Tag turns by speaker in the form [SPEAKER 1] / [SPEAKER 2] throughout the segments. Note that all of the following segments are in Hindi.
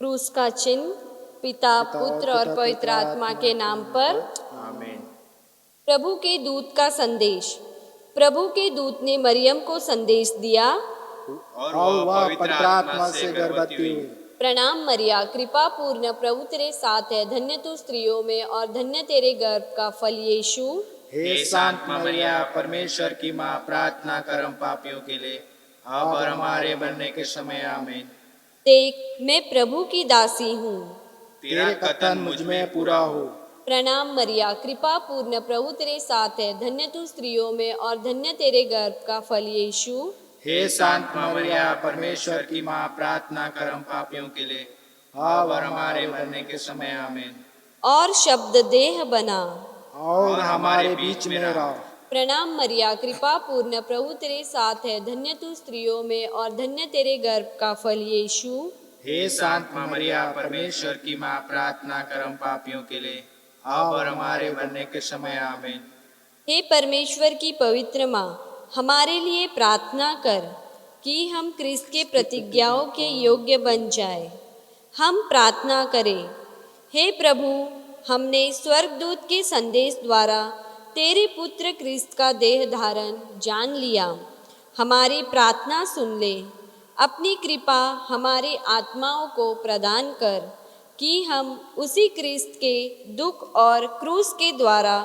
[SPEAKER 1] क्रूस का चिन्ह पिता, पुत्र और पवित्र आत्मा के नाम पर
[SPEAKER 2] आमीन।
[SPEAKER 1] प्रभु के दूत का संदेश। प्रभु के दूत ने मरियम को संदेश दिया
[SPEAKER 2] और वह पवित्र आत्मा से गर्भवती हुई।
[SPEAKER 1] प्रणाम मरिया, कृपा पूर्ण, प्रभु तेरे साथ है, धन्य तू स्त्रियों में और धन्य तेरे गर्भ का फल यीशु।
[SPEAKER 2] हे शांत मरिया, परमेश्वर की माँ, प्रार्थना कर हम पापियों के लिए, अब और हमारे मरने के समय आमीन।
[SPEAKER 1] देख, मैं प्रभु की दासी हूँ,
[SPEAKER 2] तेरा कथन मुझ में पूरा हो।
[SPEAKER 1] प्रणाम मरिया, कृपा पूर्ण, प्रभु तेरे साथ है, धन्य तू स्त्रियों में और धन्य तेरे गर्भ का फल यीशु।
[SPEAKER 2] हे शांत मरिया, परमेश्वर की माँ, प्रार्थना कर हम पापियों के लिए, अब और हमारे मरने के समय आमीन।
[SPEAKER 1] और शब्द देह बना
[SPEAKER 2] और हमारे बीच में रहो।
[SPEAKER 1] प्रणाम मरिया, कृपा पूर्ण, प्रभु तेरे साथ है, धन्य तू स्त्रियों में और धन्य तेरे गर्भ का फल यीशु।
[SPEAKER 2] हे शांत मरिया, परमेश्वर की माँ, प्रार्थना कर हम पापियों के लिए, अब और हमारे मरने के समय आमीन।
[SPEAKER 1] हे परमेश्वर की पवित्र माँ, हमारे लिए प्रार्थना कर कि हम क्रिस्त के प्रतिज्ञाओं के योग्य बन जाए। हम प्रार्थना करें। हे प्रभु, हमने स्वर्गदूत के संदेश द्वारा तेरे पुत्र क्रिस्त का देह धारण जान लिया। हमारी प्रार्थना सुन ले। अपनी कृपा हमारी आत्माओं को प्रदान कर कि हम उसी क्रिस्त के दुख और क्रूस के द्वारा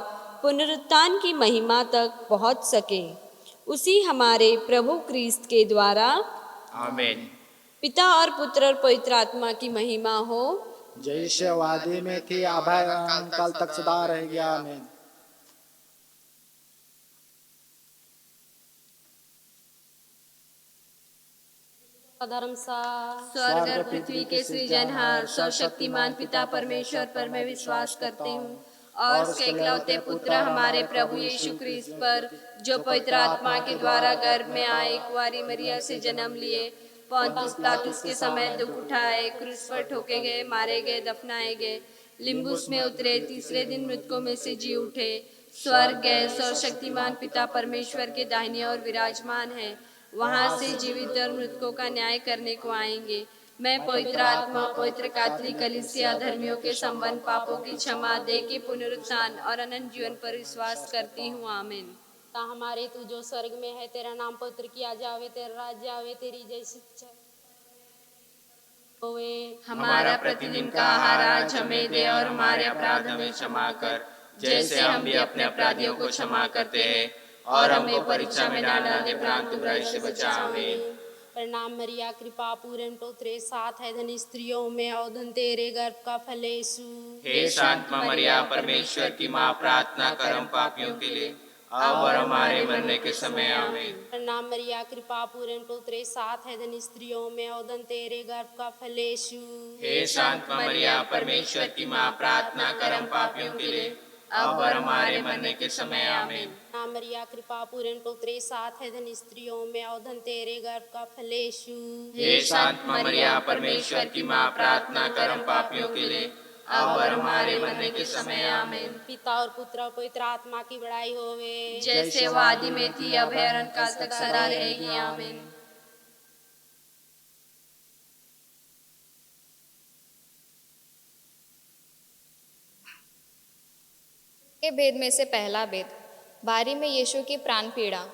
[SPEAKER 1] पुनरुत्थान की महिमा तक पहुँच सके। उसी हमारे प्रभु क्रिस्त के द्वारा
[SPEAKER 2] आमीन।
[SPEAKER 1] पिता और पुत्र और पवित्र आत्मा की महिमा हो,
[SPEAKER 2] जैसे वादे में थी, आभा काल तक सदा रहेगी। आमीन।
[SPEAKER 1] धर्मसार
[SPEAKER 2] स्वर्ग और पृथ्वी के सृजनहार सर्वशक्तिमान पिता परमेश्वर पर मैं विश्वास करती हूँ,
[SPEAKER 1] और उसके इकलौते पुत्र हमारे प्रभु यीशु क्रिस्त पर, जो पवित्र आत्मा के द्वारा गर्भ में आए, कुंवारी मरिया से जन्म लिए, पोंतियुस पिलातुस के समय दुख उठाए, क्रूस पर ठोके गए, मारे गए, दफनाए गए, लिम्बुस में उतरे, तीसरे दिन मृतकों में से जी उठे, स्वर्ग गए, सर्वशक्तिमान पिता परमेश्वर के दाहिने और विराजमान है, वहां से जीवित और मृतकों का न्याय करने को आएंगे। मैं पवित्र आत्मा, पवित्र कैथोलिक कलीसिया, धर्मियों के संबंध, पापों की क्षमा, देह के पुनरुत्थान और अनंत जीवन पर विश्वास करती हूँ। आमीन। हमारे तू जो स्वर्ग में है, तेरा नाम पवित्र किया जावे, तेरा राज्य आवे, तेरी जैसी इच्छा होवे।
[SPEAKER 2] हमारा प्रतिदिन का आहार आज हमें दे, और हमारे अपराध हमें क्षमा कर, जैसे हम भी अपने अपराधियों को क्षमा करते हैं, और हमको परीक्षा में न डाले, परंतु बुराई से बचा। आमीन।
[SPEAKER 1] प्रणाम मरिया, कृपा पूर्ण, प्रभु तेरे साथ है, धन्य स्त्रियों में और धन्य तेरे गर्भ का फल यीशु।
[SPEAKER 2] हे शांत मरिया, परमेश्वर की माँ, प्रार्थना कर हम पापियों के लिए, अब और हमारे मरने के समय। आमीन।
[SPEAKER 1] प्रणाम मरिया, कृपा पूर्ण, प्रभु तेरे साथ है, धन्य स्त्रियों में और धन्य तेरे गर्भ का फल यीशु।
[SPEAKER 2] हे शांत मरिया, परमेश्वर की माँ, प्रार्थना कर हम पापियों के लिए, अब और हमारे मरने के समय। आमीन।
[SPEAKER 1] प्रणाम मरिया, कृपा पूर्ण, प्रभु तेरे साथ है, धन्य स्त्रियों में और धन्य तेरे गर्भ का फल यीशु।
[SPEAKER 2] हे शांत मरिया, परमेश्वर की माँ, प्रार्थना कर हम पापियों के लिए, अब और हमारे मरने के समय। आमीन।
[SPEAKER 1] पिता और पुत्र और पवित्र आत्मा की बड़ाई होवे,
[SPEAKER 2] जैसे वो आदि में थी, अब है, अनंत काल तक सदा रहेगी। आमीन।
[SPEAKER 3] के भेद में से पहला भेद, बारी में यीशु की प्राण पीड़ा,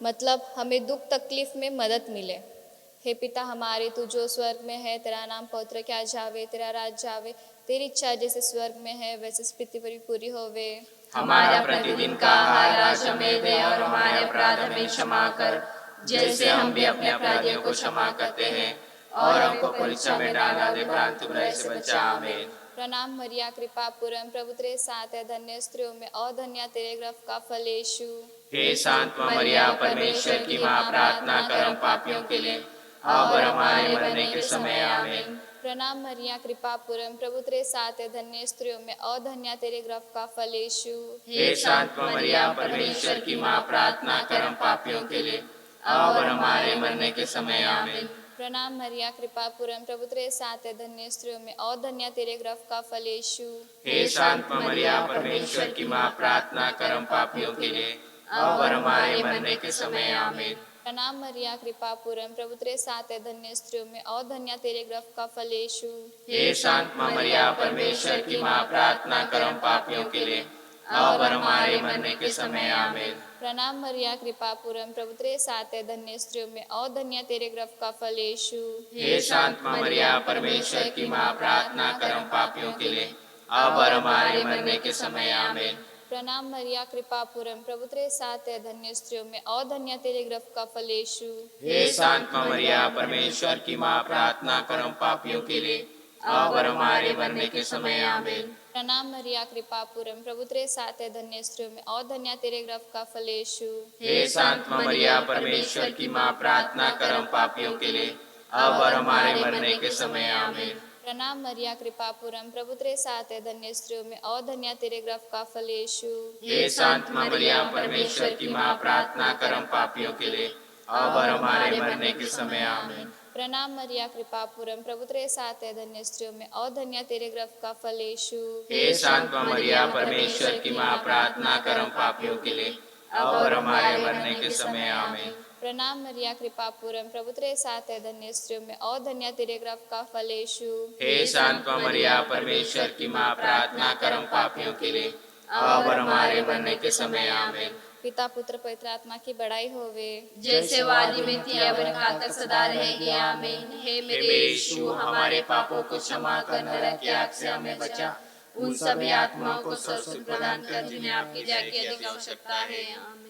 [SPEAKER 3] मतलब हमें दुख तकलीफ में मदद मिले। हे पिता हमारे, तू जो स्वर्ग में है, तेरा नाम पवित्र किया जावे, तेरा राज्य आवे, तेरी इच्छा जैसे स्वर्ग में है वैसे पृथ्वी पर भी पूरी होवे।
[SPEAKER 2] हमारा प्रतिदिन का आहार आज हमें दे, और हमारे अपराध हमें क्षमा कर, जैसे हम भी अपने अपराधियों को क्षमा करते हैं, और हमको परीक्षा में डालना दे, परंतु बुराई से बचा। आमीन।
[SPEAKER 3] प्रणाम मरिया, कृपा पूर्ण, प्रभु तेरे साथ है, धन्य स्त्रियों में और धन्य तेरे गर्भ का फल यीशु।
[SPEAKER 2] हे शांत मरिया, परमेश्वर की माँ, प्रार्थना कर हम पापियों के लिए, अब और हमारे मरने के समय। आमीन।
[SPEAKER 3] प्रणाम मरिया, कृपा पूर्ण, प्रभु तेरे साथ है, धन्य स्त्रियों में और धन्य तेरे गर्भ का फल यीशु।
[SPEAKER 2] हे शांत मरिया, परमेश्वर की माँ, प्रार्थना कर हम पापियों के लिए, अब और हमारे मरने के समय। आमीन।
[SPEAKER 3] प्रणाम मरिया, कृपा पूर्ण, प्रभु तेरे साथ है, धन्य स्त्रियों में और धन्य तेरे गर्भ का फल यीशु।
[SPEAKER 2] हे शांत मरिया, परमेश्वर की माँ, प्रार्थना कर हम पापियों के लिए, और हमारे मरने के समय आमीन।
[SPEAKER 3] प्रणाम मरिया कृपा पूर्ण प्रभु तेरे साथ है, धन्य स्त्रियों में और धन्य तेरे गर्भ का फल यीशु।
[SPEAKER 2] हे शांत माँ मरिया, परमेश्वर की माँ, प्रार्थना करो हम पापियों के लिए और हमारे मरने के समय आमीन।
[SPEAKER 3] प्रणाम मरिया कृपा पूर्ण प्रभु तेरे साथ है, धन्य स्त्रियों में और धन्य तेरे गर्भ का फल यीशु।
[SPEAKER 2] हे शांत माँ मरिया, परमेश्वर की माँ, प्रार्थना करो हम पापियों के लिए और हमारे मरने के समय आमीन।
[SPEAKER 3] प्रणाम मरिया कृपा पूर्ण प्रभु तेरे साथ है, धन्य स्त्रियों में और धन्य तेरे गर्भ का फल यीशु।
[SPEAKER 2] हे शांत माँ मरिया, परमेश्वर की माँ, प्रार्थना करो हम पापियों के लिए और हमारे मरने के समय आमीन।
[SPEAKER 3] प्रणाम मरिया कृपा पूर्ण प्रभु तेरे साथ है, धन्य स्त्रियों में और धन्य तेरे गर्भ का फल यीशु।
[SPEAKER 2] हे शांत माँ मरिया, परमेश्वर की माँ, प्रार्थना करो हम पापियों के लिए और हमारे मरने के समय आमीन।
[SPEAKER 3] प्रणाम मरिया कृपा पूर्ण प्रभु तेरे साथ है, धन्य स्त्रियों में और धन्य तेरे गर्भ का फल यीशु।
[SPEAKER 2] हे शांत माँ मरिया, परमेश्वर की माँ, प्रार्थना करो हम पापियों के लिए और हमारे मरने के समय आमीन।
[SPEAKER 3] प्रणाम मरिया कृपा पूर्ण प्रभु तेरे साथ है, धन्य स्त्रियों में और धन्य तेरे गर्भ का फल यीशु।
[SPEAKER 2] हे शांत माँ मरिया, परमेश्वर की माँ, प्रार्थना करो हम पापियों के लिए और हमारे मरने के समय आमीन।
[SPEAKER 3] प्रणाम मरिया कृपा पूर्ण प्रभु तेरे साथ है, धन्य स्त्रियों में और धन्य तेरे गर्भ का फल यीशु।
[SPEAKER 2] हे शांत माँ मरिया, परमेश्वर की माँ, प्रार्थना करो हम पापियों के लिए और हमारे मरने के समय आमीन।
[SPEAKER 3] पिता पुत्र पवित्र आत्मा की बड़ाई होवे,
[SPEAKER 1] जैसे वादी में थी अब काल तक सदा रहेगी आमीन। हे मेरे यीशु, हमारे पापों को क्षमा कर, नरक की आग से हमें बचा, उन सभी आत्माओं को स्वर्ग प्रदान कर जिन्हें आपकी दया की अधिक आवश्यकता है। आमीन।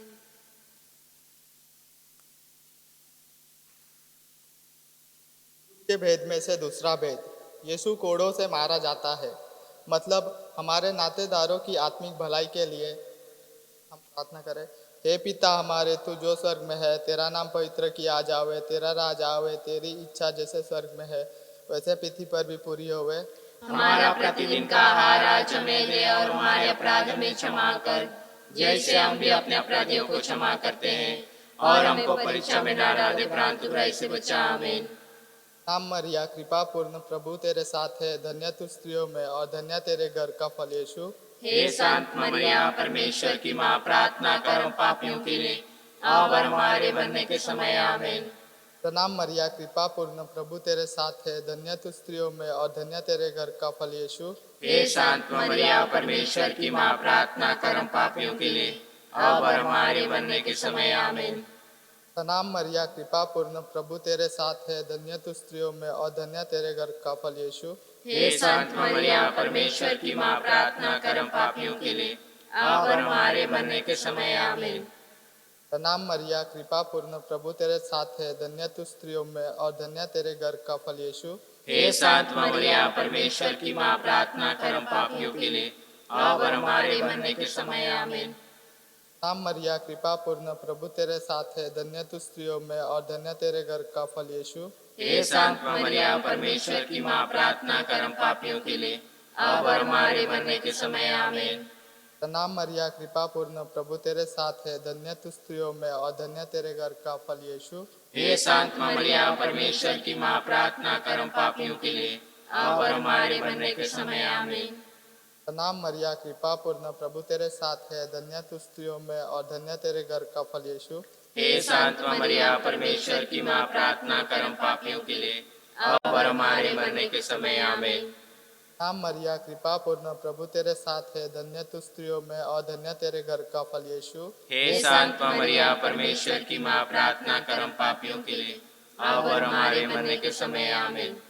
[SPEAKER 4] के भेद में से दूसरा भेद, यीशु कोड़ों से मारा जाता है। मतलब हमारे नातेदारों की आत्मिक भलाई के लिए हम प्रार्थना करें। हे पिता हमारे, तू जो स्वर्ग में है, तेरा नाम पवित्र किया जावे, तेरा राज आवे, तेरी इच्छा जैसे स्वर्ग में है वैसे पृथ्वी पर भी पूरी होवे।
[SPEAKER 1] हमारा प्रतिदिन का आहार आज हमें दे और हमारे अपराध हमें क्षमा कर, जैसे हम भी अपने अपराधियों को क्षमा करते हैं, और हमको परीक्षा में न डाल दे परंतु बुराई से बचा। आमीन।
[SPEAKER 4] नाम मरिया कृपा पूर्ण प्रभु तेरे साथ है, धन्य तू स्त्रियों में और धन्य तेरे घर का फल यीशु।
[SPEAKER 2] हे शांत मरिया, परमेश्वर की माँ, प्रार्थना करो पापियों के लिए और हमारे मरने के समय आमीन।
[SPEAKER 4] प्रणाम मरिया कृपा पूर्ण प्रभु तेरे साथ है, धन्य तू स्त्रियों में और धन्य तेरे घर का फल यीशु।
[SPEAKER 2] हे शांत मरिया, परमेश्वर की माँ, प्रार्थना करो पापियों के लिए और हमारे मरने के समय आमीन।
[SPEAKER 4] प्रणाम मरिया कृपा पूर्ण प्रभु तेरे साथ है, धन्य तू स्त्रियों में और धन्य तेरे घर का फल यीशु।
[SPEAKER 2] हे शांत मरिया, परमेश्वर की माँ, प्रार्थना करो पापियों के लिए और हमारे मरने के समय आमीन।
[SPEAKER 4] प्रणाम मरिया कृपा पूर्ण प्रभु तेरे साथ है, धन्य तू स्त्रियों में और धन्य तेरे घर का फल यीशु।
[SPEAKER 2] हे शांत मरिया, परमेश्वर की माँ, प्रार्थना करो पापियों के लिए और हमारे मरने के समय आमीन।
[SPEAKER 4] प्रणाम मरिया कृपा पूर्ण प्रभु तेरे साथ है, धन्य तू स्त्रियों में और धन्य तेरे घर का फल यीशु।
[SPEAKER 2] हे शांत मरिया, परमेश्वर की माँ, प्रार्थना करो पापियों के लिए और हमारे मरने के समय आमीन।
[SPEAKER 4] प्रणाम मरिया कृपा पूर्ण प्रभु तेरे साथ है, धन्य तू स्त्रियों में और धन्य तेरे घर का फल यीशु।
[SPEAKER 2] हे शांत मरिया, परमेश्वर की माँ, प्रार्थना करो पापियों के लिए और हमारे मरने के समय आमीन।
[SPEAKER 4] प्रणाम मरिया कृपा पूर्ण प्रभु तेरे साथ है, धन्य तू स्त्रियों में और धन्य तेरे घर का फल यीशु।
[SPEAKER 2] हे शांत मरिया, परमेश्वर की माँ, प्रार्थना करो पापियों के लिए और हमारे मरने के समय आमीन।
[SPEAKER 4] प्रणाम मरिया कृपा पूर्ण प्रभु तेरे साथ है, धन्य तू स्त्रियों में और धन्य तेरे घर का फल यीशु।
[SPEAKER 2] हे शांत मरिया, परमेश्वर की माँ, प्रार्थना करो पापियों के लिए और हमारे मरने के समय आमीन।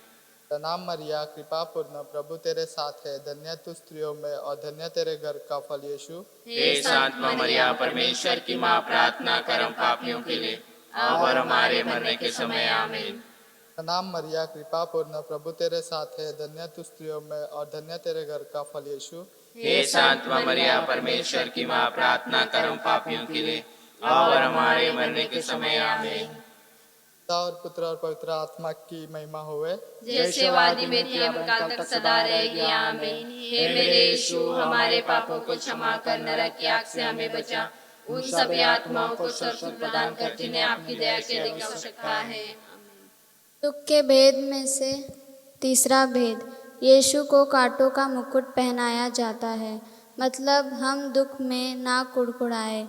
[SPEAKER 4] प्रणाम मरिया कृपा पूर्ण प्रभु तेरे साथ है, धन्य तू स्त्रियों में और धन्य तेरे घर का फल यीशु।
[SPEAKER 2] हे शांत मरिया, परमेश्वर की माँ, प्रार्थना करो पापियों के लिए और हमारे मरने के समय आमीन।
[SPEAKER 4] प्रणाम मरिया कृपा पूर्ण प्रभु तेरे साथ है, धन्य तू स्त्रियों में और धन्य तेरे घर का फल यीशु।
[SPEAKER 2] हे शांत मरिया, परमेश्वर की माँ, प्रार्थना करो पापियों के लिए और हमारे मरने के समय आमीन।
[SPEAKER 4] पिता और पुत्र और पवित्र आत्मा की महिमा होवे,
[SPEAKER 1] जैसे वादी में थी अब काल तक सदा रहेगी। आमीन। हे मेरे यीशु, हमारे पापों को क्षमा कर, नरक की आग से हमें बचा, उन सभी आत्माओं को स्वर्ग प्रदान कर जिन्हें आपकी दया की अधिक आवश्यकता है।
[SPEAKER 5] दुख के भेद में से तीसरा भेद, यीशु को कांटों का मुकुट पहनाया जाता है। मतलब हम दुख में ना कुड़कुड़ाए।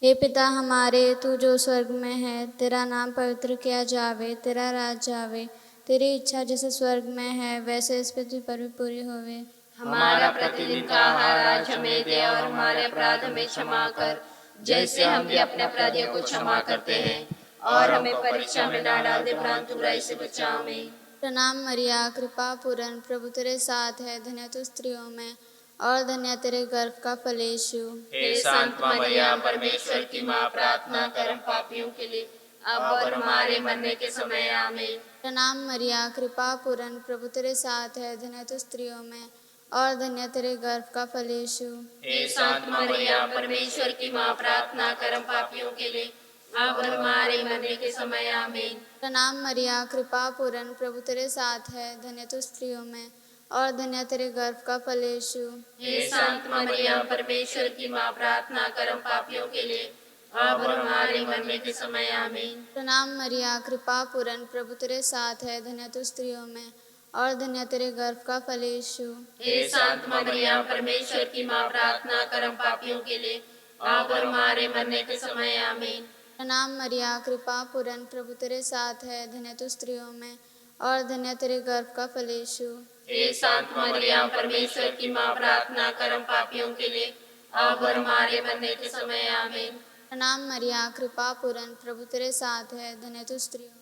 [SPEAKER 5] हे पिता हमारे, तू जो स्वर्ग में है, तेरा नाम पवित्र किया जावे, तेरा राज्य आवे, तेरी इच्छा जैसे स्वर्ग में है वैसे इस पृथ्वी पर भी पूरी होवे।
[SPEAKER 1] हमारा प्रतिदिन का आहार आज हमें दे, और हमारे अपराध हमें क्षमा कर, जैसे हम भी अपने अपराधियों को क्षमा करते हैं। और हमें परीक्षा में ना डाल दे, परंतु बुराई से बचा हमें।
[SPEAKER 5] प्रणाम मरिया, कृपा पूर्ण, प्रभु तेरे साथ है, धन्य तू स्त्रियों में और धन्य तेरे गर्भ का फल यीशु।
[SPEAKER 2] हे संत मरिया, परमेश्वर की माँ, प्रार्थना कर हम पापियों के लिए,
[SPEAKER 1] अब और हमारे मरने के समय आमीन।
[SPEAKER 5] प्रणाम मरिया, कृपा पूर्ण, प्रभु तेरे साथ है, धन्य तू स्त्रियों में और धन्य तेरे गर्भ का फल यीशु।
[SPEAKER 2] हे संत मरिया,
[SPEAKER 1] परमेश्वर की माँ, प्रार्थना कर हम पापियों के लिए, अब और हमारे मरने के समय आमीन।
[SPEAKER 5] प्रणाम मरिया, कृपा पूर्ण, प्रभु तेरे साथ है, धन्य तू स्त्रियों में और धन्य तेरे गर्भ का फल यीशु।
[SPEAKER 1] हे संत मरिया, परमेश्वर की माँ, प्रार्थना कर हम पापियों के लिए, अब और हमारे मरने के समय आमीन।
[SPEAKER 5] प्रणाम मरिया, कृपा पूर्ण, प्रभु तेरे साथ है, धन्य तू स्त्रियों में और धन्य तेरे गर्भ का फल यीशु।
[SPEAKER 1] हे संत मरिया, परमेश्वर की माँ, प्रार्थना कर हम पापियों के लिए, अब और हमारे मरने के समय आमीन।
[SPEAKER 5] प्रणाम मरिया, कृपा पूर्ण, प्रभु तेरे साथ है, धन्य तू स्त्रियों में और धन्य तेरे गर्भ का फल यीशु।
[SPEAKER 1] हे संत मरिया, परमेश्वर की माँ, प्रार्थना कर हम पापियों के लिए, अब और हमारे मरने के समय आमीन।
[SPEAKER 5] प्रणाम मरिया, कृपा पूर्ण, प्रभु तेरे साथ है, धन्य तू स्त्रियों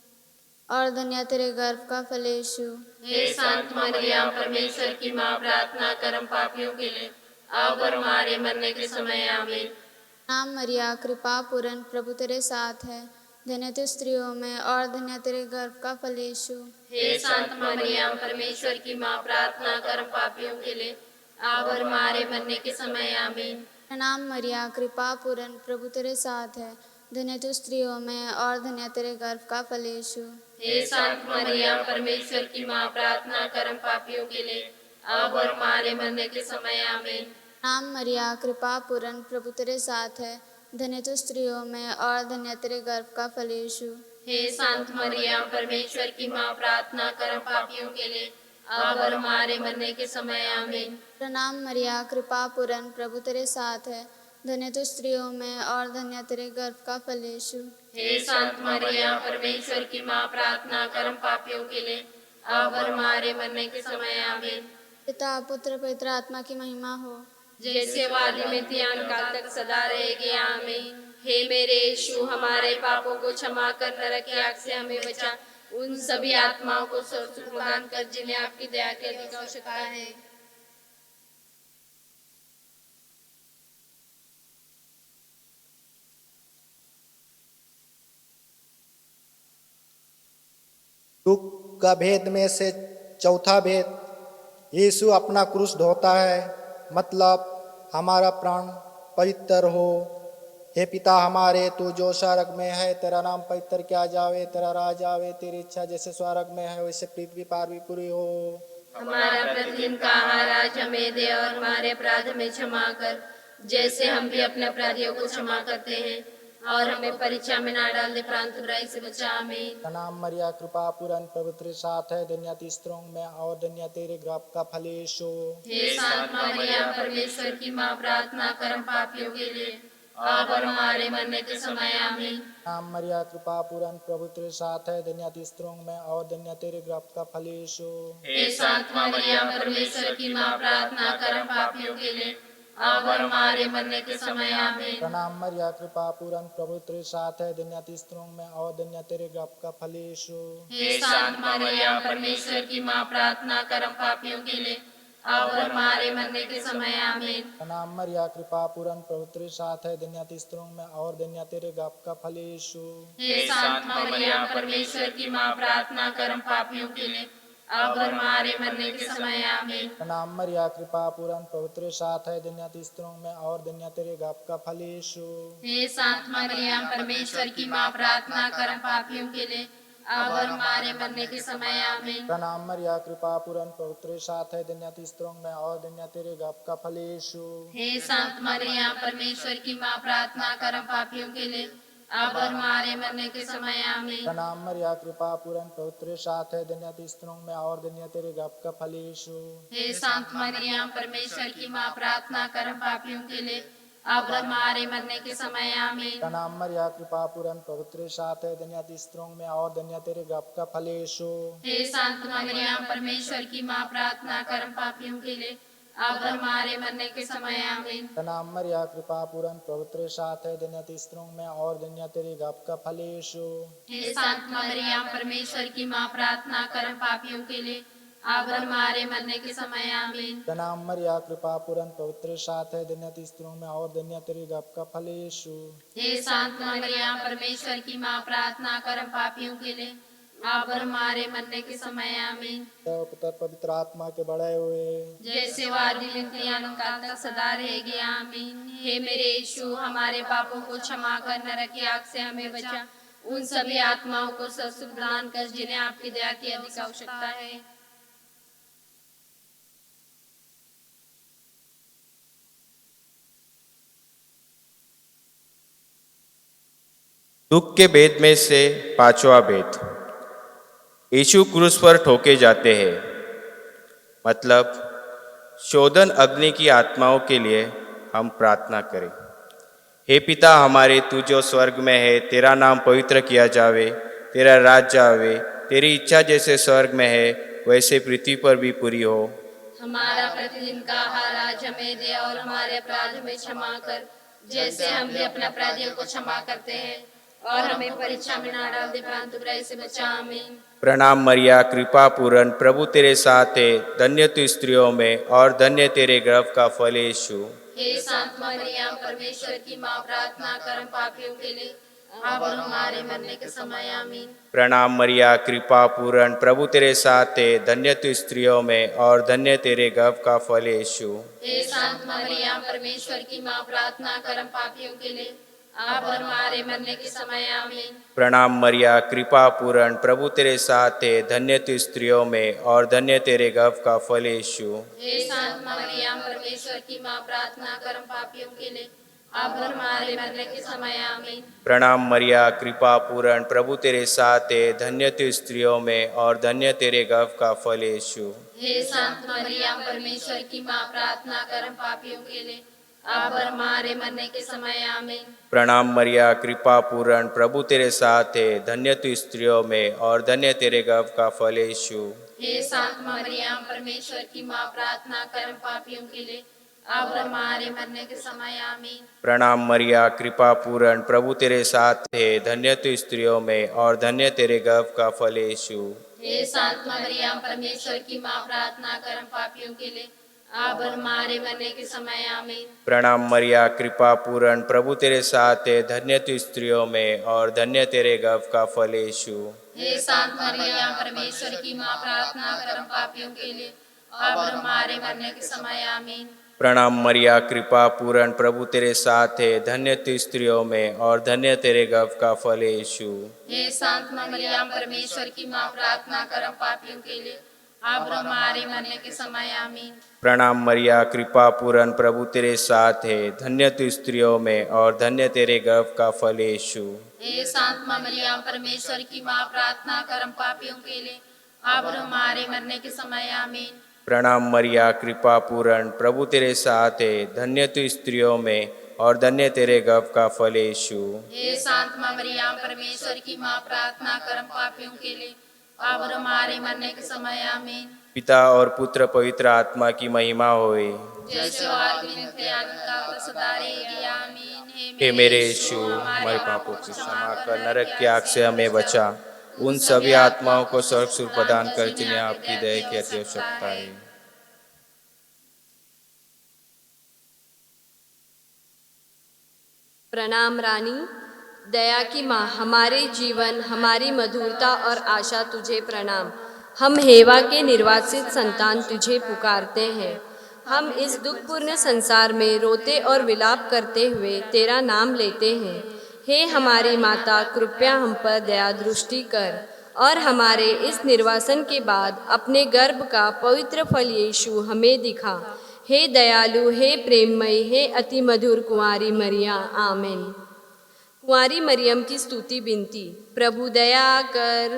[SPEAKER 5] और धन्य तेरे गर्भ का फल यीशु।
[SPEAKER 1] हे संत मरिया, परमेश्वर की माँ, प्रार्थना कर हम पापियों के लिए, अब और हमारे मरने के समय आमीन।
[SPEAKER 5] प्रणाम मरिया, कृपा पूर्ण, प्रभु तेरे साथ है, धन्य तू स्त्रियों में और धन्य तेरे गर्भ का फल यीशु।
[SPEAKER 1] हे संत मरिया, परमेश्वर की माँ, प्रार्थना कर हम पापियों के लिए, अब और हमारे मरने के समय आमीन।
[SPEAKER 5] प्रणाम मरिया, कृपा पूर्ण, प्रभु तेरे साथ है, धन्य तू स्त्रियों में और धन्य तेरे गर्भ का फल यीशु।
[SPEAKER 1] हे संत मरिया, परमेश्वर की माँ, प्रार्थना कर हम पापियों के लिए, अब और हमारे मरने के समय आमीन।
[SPEAKER 5] प्रणाम मरिया, कृपा पूर्ण, प्रभु तेरे साथ है, धन्य तू स्त्रियों में और धन्य तेरे गर्भ का फल यीशु।
[SPEAKER 1] हे संत मरिया, परमेश्वर की माँ, प्रार्थना कर हम पापियों के लिए, अब और हमारे मरने के समय आमीन।
[SPEAKER 5] प्रणाम मरिया, कृपा पूर्ण, प्रभु तेरे साथ है, धन्य तू स्त्रियों में और धन्य तेरे गर्भ का फल यीशु।
[SPEAKER 1] हे संत मरिया, परमेश्वर की माँ, प्रार्थना कर हम पापियों के लिए, अब और हमारे मरने के समय आमीन।
[SPEAKER 5] पिता पुत्र पवित्र आत्मा की महिमा हो,
[SPEAKER 1] जैसे वादी में थी, काल तक सदा रहेगी आमीन। हे मेरे यीशु, हमारे पापों को क्षमा कर, नरक की आग से हमें बचा, उन सभी आत्माओं को स्वर्ग प्रदान कर जिन्हें आपकी दया की अधिक आवश्यकता है।
[SPEAKER 6] दुख का भेद में से चौथा भेद, यीशु अपना क्रूस ढोता है, मतलब हमारा प्राण पवित्र हो। हे पिता हमारे, तू जो स्वर्ग में है, तेरा नाम पवित्र किया जावे, तेरा राज आवे, तेरी इच्छा जैसे स्वर्ग में है वैसे पृथ्वी पर भी पूरी हो।
[SPEAKER 1] हमारा प्रतिदिन का आहार आज हमें दे, और हमारे अपराध हमें क्षमा कर, जैसे हम भी अपने अपराधियों को क्षमा करते हैं। और हमें परीक्षा में ना डाल दे, परंतु बुराई से बचा आमीन।
[SPEAKER 6] प्रणाम मरिया, कृपा पूर्ण, प्रभु तेरे साथ है, धन्य तू स्त्रियों में और धन्य तेरे गर्भ का फल यीशु।
[SPEAKER 1] हे संत मरिया, परमेश्वर की माँ, प्रार्थना कर हम पापियों के लिए, अब और हमारे मरने के समय आमीन।
[SPEAKER 6] प्रणाम मरिया, कृपा पूर्ण, प्रभु तेरे साथ है, धन्य तू स्त्रियों में और धन्य तेरे गर्भ का फल यीशु।
[SPEAKER 1] हे संत मरिया, परमेश्वर की माँ, प्रार्थना कर हम पापियों के लिए, अब और हमारे मरने के समय आमीन।
[SPEAKER 6] प्रणाम मरिया, कृपा पूर्ण, प्रभु तेरे साथ है, धन्य तू स्त्रियों में और धन्य तेरे गर्भ का फल यीशु।
[SPEAKER 1] हे संत मरिया, परमेश्वर की माँ, प्रार्थना कर हम पापियों के लिए, अब और हमारे मरने के समय आमीन।
[SPEAKER 6] प्रणाम मरिया, कृपा पूर्ण, प्रभु तेरे साथ है, धन्य तू स्त्रियों में और धन्य तेरे गर्भ का फल यीशु।
[SPEAKER 1] हे संत मरिया, परमेश्वर की माँ, प्रार्थना कर हम पापियों के लिए, अब और हमारे मरने के समय आमीन।
[SPEAKER 6] प्रणाम मरिया, कृपा पूर्ण, प्रभु तेरे साथ है, धन्य तू स्त्रियों में और धन्य तेरे गर्भ का फल यीशु।
[SPEAKER 1] हे संत मरिया, परमेश्वर की माँ, प्रार्थना कर हम पापियों के लिए, अब और हमारे मरने के समय आमीन।
[SPEAKER 6] प्रणाम मरिया, कृपा पूर्ण, प्रभु तेरे साथ है, धन्य तू स्त्रियों में और धन्य तेरे गर्भ का फल यीशु।
[SPEAKER 1] हे संत मरिया, परमेश्वर की माँ, प्रार्थना कर हम पापियों के लिए, अब और हमारे मरने के समय आमीन।
[SPEAKER 6] प्रणाम मरिया, कृपा पूर्ण, प्रभु तेरे साथ है, धन्य तू स्त्रियों में और धन्य तेरे गर्भ का फल यीशु।
[SPEAKER 1] हे संत मरिया, परमेश्वर की माँ, प्रार्थना कर हम पापियों के लिए, अब और हमारे मरने के समय आमीन।
[SPEAKER 6] प्रणाम मरिया कृपा पूर्ण प्रभु तेरे साथ है, धन्य तू स्त्रियों में और धन्य तेरे गर्भ का फल यीशु।
[SPEAKER 1] हे संत मरियम परमेश्वर की माँ, प्रार्थना कर हम पापियों के लिए, अब और हमारे मरने के समय आमीन।
[SPEAKER 6] प्रणाम मरिया कृपा पूर्ण प्रभु तेरे साथ है, धन्य तू स्त्रियों में और धन्य तेरे गर्भ का फल यीशु।
[SPEAKER 1] हे संत मरियम परमेश्वर की माँ, प्रार्थना कर हम पापियों के लिए, अब और हमारे मरने के समय आमीन।
[SPEAKER 6] प्रणाम मरिया कृपा पूर्ण प्रभु तेरे साथ है, धन्य तू स्त्रियों में और धन्य तेरे गर्भ का फल यीशु।
[SPEAKER 1] हे संत मरियम परमेश्वर की माँ, प्रार्थना कर हम पापियों के लिए, अब और हमारे मरने के समय आमीन।
[SPEAKER 6] तो पुत्र पवित्र आत्मा के बढ़े हुए
[SPEAKER 1] जैसे वादी काल तक सदा रहेगी आमीन। हे मेरे यीशु, हमारे पापों को क्षमा कर नरक की आग से हमें बचा, उन सभी आत्माओं को सत्सुख प्रदान कर जिन्हें आपकी दया की अधिक आवश्यकता है।
[SPEAKER 2] दुख के भेद में से पांचवा भेद, यीशु क्रूस पर ठोके जाते हैं। मतलब शोधन अग्नि की आत्माओं के लिए हम प्रार्थना करें। हे पिता हमारे, तू जो स्वर्ग में है, तेरा नाम पवित्र किया जावे, तेरा राज्य आवे, तेरी इच्छा जैसे स्वर्ग में है वैसे पृथ्वी पर भी पूरी हो।
[SPEAKER 1] हमारा प्रतिदिन का आहार आज हमें दे, और हमारे अपराध हमें क्षमा कर जैसे हम भी अपने अपराधियों को क्षमा करते हैं, और हमें परीक्षा में ना डाल दे परंतु बुराई से बचा। आमीन।
[SPEAKER 2] प्रणाम मरिया कृपा पूर्ण प्रभु तेरे साथ है, धन्य तू स्त्रियों में और धन्य तेरे गर्भ का फल यीशु।
[SPEAKER 1] हे संत मरियम परमेश्वर की माँ, प्रार्थना कर हम पापियों के लिए, अब और हमारे मरने के समय आमीन।
[SPEAKER 2] प्रणाम मरिया कृपा पूर्ण प्रभु तेरे साथ है, धन्य तू स्त्रियों में और धन्य तेरे गर्भ का फल यीशु।
[SPEAKER 1] हे संत मरियम परमेश्वर की माँ, प्रार्थना कर हम पापियों के लिए, अब और हमारे मरने के समय आमीन।
[SPEAKER 2] प्रणाम मरिया कृपा पूर्ण प्रभु तेरे साथ है, धन्य तू स्त्रियों में और धन्य तेरे गर्भ का फल यीशु।
[SPEAKER 1] हे संत मरियम परमेश्वर की माँ, प्रार्थना कर हम पापियों के लिए, अब और हमारे मरने के समय आमीन।
[SPEAKER 2] प्रणाम मरिया कृपा पूर्ण प्रभु तेरे साथ है, धन्य तू स्त्रियों में और धन्य तेरे गर्भ का फल यीशु।
[SPEAKER 1] हे संत मरियम परमेश्वर की माँ, प्रार्थना कर हम पापियों के लिए, अब और हमारे मरने के समय आमीन।
[SPEAKER 2] प्रणाम मरिया कृपा पूर्ण प्रभु तेरे साथ है, धन्य तू स्त्रियों में और धन्य तेरे गर्भ का फल यीशु।
[SPEAKER 1] हे संत मरियम परमेश्वर की माँ, प्रार्थना कर हम पापियों के लिए, अब और हमारे मरने के समय आमीन।
[SPEAKER 2] प्रणाम मरिया कृपा पूर्ण प्रभु तेरे साथ है, धन्य तू स्त्रियों में और धन्य तेरे गर्भ का फल यीशु।
[SPEAKER 1] हे संत मरियम परमेश्वर की माँ, प्रार्थना कर हम पापियों के लिए, अब और हमारे मरने के समय आमीन।
[SPEAKER 2] प्रणाम मरिया कृपा पूर्ण प्रभु तेरे साथ है, धन्य तू स्त्रियों में और धन्य तेरे गर्भ का फल यीशु।
[SPEAKER 1] हे संत मरियम परमेश्वर की माँ, प्रार्थना कर हम पापियों के लिए, अब और हमारे मरने के समय आमीन।
[SPEAKER 2] प्रणाम मरिया कृपा पूर्ण प्रभु तेरे साथ है, धन्य तू स्त्रियों में और धन्य तेरे गर्भ का फल यीशु।
[SPEAKER 1] हे संत मरियम परमेश्वर की माँ, प्रार्थना कर हम पापियों के लिए, अब और हमारे मरने के समय आमीन।
[SPEAKER 2] प्रणाम मरिया कृपा पूर्ण प्रभु तेरे साथ है, धन्य तू स्त्रियों में और धन्य तेरे गर्भ का फल यीशु।
[SPEAKER 1] हे संत मरियम परमेश्वर की माँ, प्रार्थना कर हम पापियों के लिए, अब और हमारे मरने के समय आमीन।
[SPEAKER 2] प्रणाम मरिया कृपा पूर्ण प्रभु तेरे साथ है, धन्य तू स्त्रियों में और धन्य तेरे गर्भ का फल यीशु।
[SPEAKER 1] हे संत मरियम परमेश्वर की माँ, प्रार्थना कर हम पापियों के लिए, अब और हमारे मरने के समय आमीन।
[SPEAKER 2] पिता और पुत्र पवित्र आत्मा की महिमा होए।
[SPEAKER 1] जैसे आदि का सदा रहेगी आमीन।
[SPEAKER 2] हे मेरे यीशु, हमारे पापों की क्षमा कर नरक की आग से हमें बचा, उन सभी आत्माओं को स्वर्ग सुख प्रदान कर जिन्हें आपकी दया की अति आवश्यकता है।
[SPEAKER 1] प्रणाम रानी, दया की माँ, हमारे जीवन, हमारी मधुरता और आशा तुझे प्रणाम। हम हेवा के निर्वासित संतान तुझे पुकारते हैं। हम इस दुखपूर्ण संसार में रोते और विलाप करते हुए तेरा नाम लेते हैं। हे हमारी माता, कृपया हम पर दया दृष्टि कर और हमारे इस निर्वासन के बाद अपने गर्भ का पवित्र फल यीशु हमें दिखा। हे दयालु, हे प्रेममयी, हे अति मधुर कुंवारी मरिया, आमीन। कुंवारी मरियम की स्तुति बिनती। प्रभु दया कर,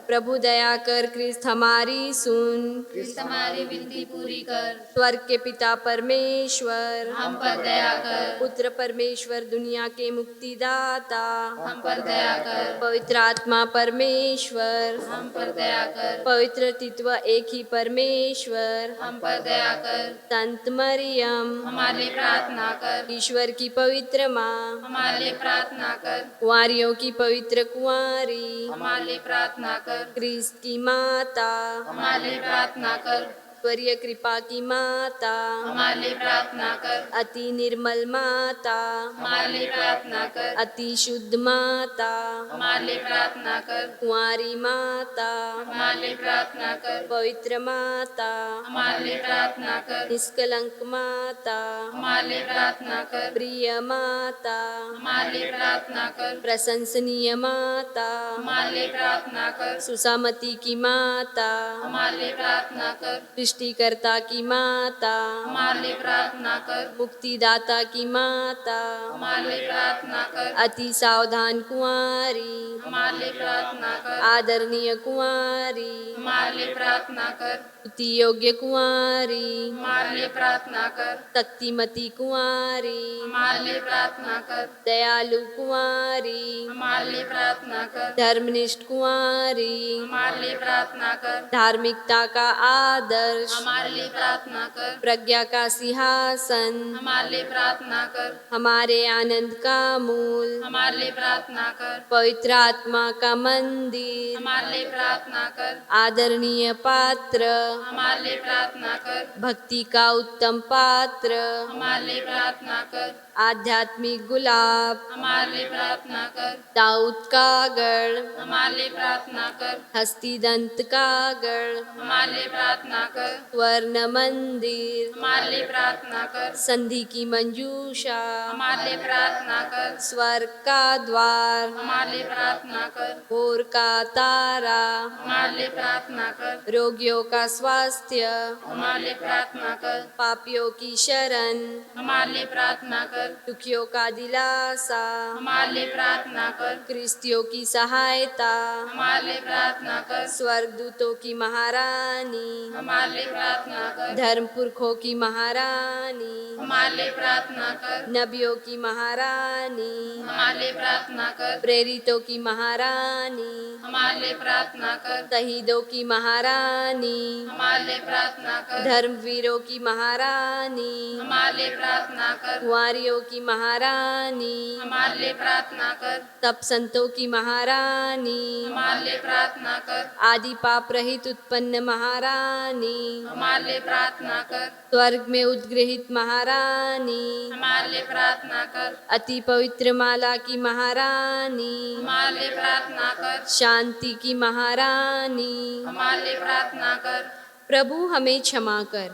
[SPEAKER 1] प्रभु दया कर, क्रिस्त हमारी सुन,
[SPEAKER 2] क्रिस्त हमारी विनती पूरी कर,
[SPEAKER 1] स्वर्ग के पिता परमेश्वर,
[SPEAKER 2] हम पर दया कर,
[SPEAKER 1] पुत्र परमेश्वर दुनिया के मुक्तिदाता,
[SPEAKER 2] हम पर दया कर,
[SPEAKER 1] पवित्र आत्मा परमेश्वर,
[SPEAKER 2] हम पर दया कर,
[SPEAKER 1] पवित्र तत्व एक ही परमेश्वर,
[SPEAKER 2] हम पर दया कर,
[SPEAKER 1] संत मरियम,
[SPEAKER 2] हमारे लिए प्रार्थना कर,
[SPEAKER 1] ईश्वर की पवित्र माँ,
[SPEAKER 2] हमारे लिए प्रार्थना कर,
[SPEAKER 1] कुंवारियों की पवित्र कुंवारी,
[SPEAKER 2] हमारे लिए प्रार्थना कर,
[SPEAKER 1] क्रिस्त की माता,
[SPEAKER 2] हमारे लिए प्रार्थना कर,
[SPEAKER 1] ईश्वरीय कृपा की माता,
[SPEAKER 2] हमारे लिए प्रार्थना कर,
[SPEAKER 1] अति निर्मल माता,
[SPEAKER 2] हमारे लिए प्रार्थना कर,
[SPEAKER 1] अति शुद्ध माता,
[SPEAKER 2] हमारे लिए प्रार्थना कर,
[SPEAKER 1] कुंवारी माता,
[SPEAKER 2] हमारे लिए प्रार्थना कर,
[SPEAKER 1] पवित्र माता,
[SPEAKER 2] हमारे लिए प्रार्थना कर,
[SPEAKER 1] निष्कलंक माता,
[SPEAKER 2] हमारे लिए प्रार्थना कर,
[SPEAKER 1] प्रिय माता,
[SPEAKER 2] हमारे लिए प्रार्थना कर,
[SPEAKER 1] प्रशंसनीय माता,
[SPEAKER 2] हमारे लिए प्रार्थना कर,
[SPEAKER 1] सुसामती की माता,
[SPEAKER 2] हमारे लिए प्रार्थना कर,
[SPEAKER 1] सृष्टिकर्ता की माता,
[SPEAKER 2] हमारे लिए प्रार्थना कर,
[SPEAKER 1] मुक्तिदाता की माता,
[SPEAKER 2] हमारे लिए प्रार्थना कर,
[SPEAKER 1] अति सावधान कुंवारी,
[SPEAKER 2] हमारे लिए प्रार्थना कर,
[SPEAKER 1] आदरणीय कुंवारी,
[SPEAKER 2] हमारे लिए प्रार्थना कर,
[SPEAKER 1] स्तुति योग्य कुंवारी,
[SPEAKER 2] हमारे लिए प्रार्थना कर,
[SPEAKER 1] शक्तिमती कुंवारी,
[SPEAKER 2] हमारे लिए प्रार्थना कर,
[SPEAKER 1] दयालु कुंवारी,
[SPEAKER 2] हमारे लिए प्रार्थना कर,
[SPEAKER 1] धर्मनिष्ठ कुंवारी,
[SPEAKER 2] हमारे लिए प्रार्थना कर,
[SPEAKER 1] धार्मिकता का आदर्श,
[SPEAKER 2] हमारे लिए प्रार्थना कर,
[SPEAKER 1] प्रज्ञा का सिंहासन,
[SPEAKER 2] हमारे लिए प्रार्थना कर,
[SPEAKER 1] हमारे आनंद का मूल,
[SPEAKER 2] हमारे लिए प्रार्थना कर,
[SPEAKER 1] पवित्र आत्मा का मंदिर,
[SPEAKER 2] हमारे लिए प्रार्थना कर,
[SPEAKER 1] आदरणीय पात्र,
[SPEAKER 2] हमारे लिए प्रार्थना कर,
[SPEAKER 1] भक्ति का उत्तम पात्र,
[SPEAKER 2] हमारे लिए प्रार्थना कर,
[SPEAKER 1] आध्यात्मिक गुलाब,
[SPEAKER 2] हमारे लिए प्रार्थना कर,
[SPEAKER 1] दाऊद का गढ़,
[SPEAKER 2] हमारे लिए प्रार्थना कर,
[SPEAKER 1] हस्तिदंत का गढ़,
[SPEAKER 2] हमारे लिए प्रार्थना कर,
[SPEAKER 1] स्वर्ण मंदिर,
[SPEAKER 2] हमारे लिए प्रार्थना कर,
[SPEAKER 1] संधि की मंजूषा,
[SPEAKER 2] हमारे लिए प्रार्थना कर,
[SPEAKER 1] स्वर्ग का द्वार,
[SPEAKER 2] हमारे लिए प्रार्थना कर,
[SPEAKER 1] भोर का तारा,
[SPEAKER 2] हमारे लिए प्रार्थना कर,
[SPEAKER 1] रोगियों का स्वास्थ्य,
[SPEAKER 2] हमारे लिए प्रार्थना कर,
[SPEAKER 1] पापियों की शरण,
[SPEAKER 2] हमारे लिए प्रार्थना कर,
[SPEAKER 1] दुखियों का दिलासा,
[SPEAKER 2] हमारे लिए प्रार्थना कर,
[SPEAKER 1] क्रिस्तियों की सहायता,
[SPEAKER 2] हमारे लिए प्रार्थना कर,
[SPEAKER 1] स्वर्गदूतों की महारानी,
[SPEAKER 2] हमारे लिए प्रार्थना कर,
[SPEAKER 1] धर्म पुरखों की महारानी,
[SPEAKER 2] हमारे लिए प्रार्थना कर,
[SPEAKER 1] नबियों की महारानी,
[SPEAKER 2] हमारे लिए प्रार्थना कर,
[SPEAKER 1] प्रेरितों की महारानी,
[SPEAKER 2] हमारे लिए प्रार्थना कर,
[SPEAKER 1] शहीदों की महारानी,
[SPEAKER 2] हमारे लिए प्रार्थना कर,
[SPEAKER 1] धर्मवीरों की महारानी,
[SPEAKER 2] हमारे लिए प्रार्थना कर,
[SPEAKER 1] कुंवारियों की महारानी,
[SPEAKER 2] हमारे लिए प्रार्थना कर,
[SPEAKER 1] तप संतों की महारानी,
[SPEAKER 2] हमारे लिए प्रार्थना कर,
[SPEAKER 1] आदि पाप रहित उत्पन्न महारानी,
[SPEAKER 2] हमारे लिए प्रार्थना कर,
[SPEAKER 1] स्वर्ग में उद्गृहित महारानी,
[SPEAKER 2] हमारे लिए प्रार्थना कर,
[SPEAKER 1] अति पवित्र माला की महारानी,
[SPEAKER 2] हमारे लिए प्रार्थना कर,
[SPEAKER 1] शांति की महारानी,
[SPEAKER 2] हमारे लिए प्रार्थना कर,
[SPEAKER 1] प्रभु हमें क्षमा कर।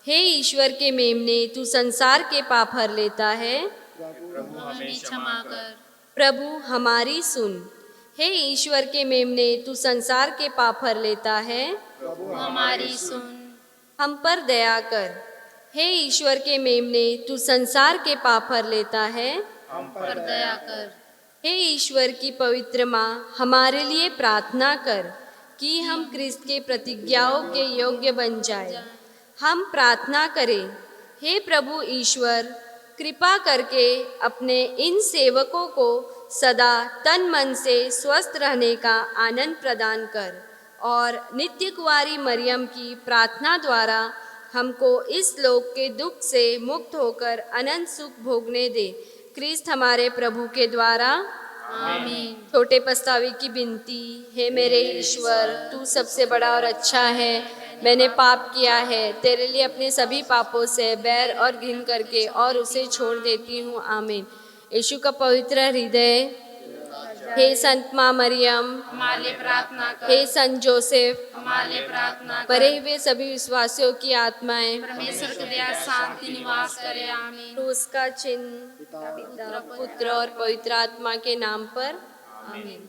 [SPEAKER 1] हे ईश्वर के मेमने, तू संसार के पाप हर लेता है,
[SPEAKER 2] हमें क्षमा कर,
[SPEAKER 1] प्रभु हमारी सुन। हे ईश्वर के मेमने, तू संसार के पाप हर लेता है,
[SPEAKER 2] हमारी सुन,
[SPEAKER 1] हम पर दया कर। हे ईश्वर के मेमने, तू संसार के पाप हर लेता है,
[SPEAKER 2] हम पर दया कर,
[SPEAKER 1] हे ईश्वर की पवित्र माँ, हमारे लिए प्रार्थना कर कि हम क्रिस्त के प्रतिज्ञाओं के योग्य बन जाए। हम प्रार्थना करें, हे प्रभु ईश्वर, कृपा करके अपने इन सेवकों को सदा तन मन से स्वस्थ रहने का आनंद प्रदान कर और नित्य कुंवारी मरियम की प्रार्थना द्वारा हमको इस लोक के दुख से मुक्त होकर अनंत सुख भोगने दे। क्रिस्त हमारे प्रभु के द्वारा
[SPEAKER 2] आमीन।
[SPEAKER 1] छोटे पछतावे की विनती। हे मेरे ईश्वर, तू सबसे बड़ा और अच्छा है। मैंने पाप किया है, तेरे लिए अपने सभी पापों से बैर और घिन करके और उसे छोड़ देती हूँ। आमीन। यीशु का पवित्र हृदय, हे संत माँ मरियम,
[SPEAKER 2] हमारे लिए प्रार्थना कर,
[SPEAKER 1] हे संत जोसेफ,
[SPEAKER 2] हमारे लिए प्रार्थना कर,
[SPEAKER 1] मरे हुए सभी विश्वासियों की आत्माएं
[SPEAKER 2] परमेश्वर की दया शांति निवास करे। आमीन।
[SPEAKER 1] क्रूस का चिन्ह पिता, पुत्र और पवित्र आत्मा के नाम पर। आमीन।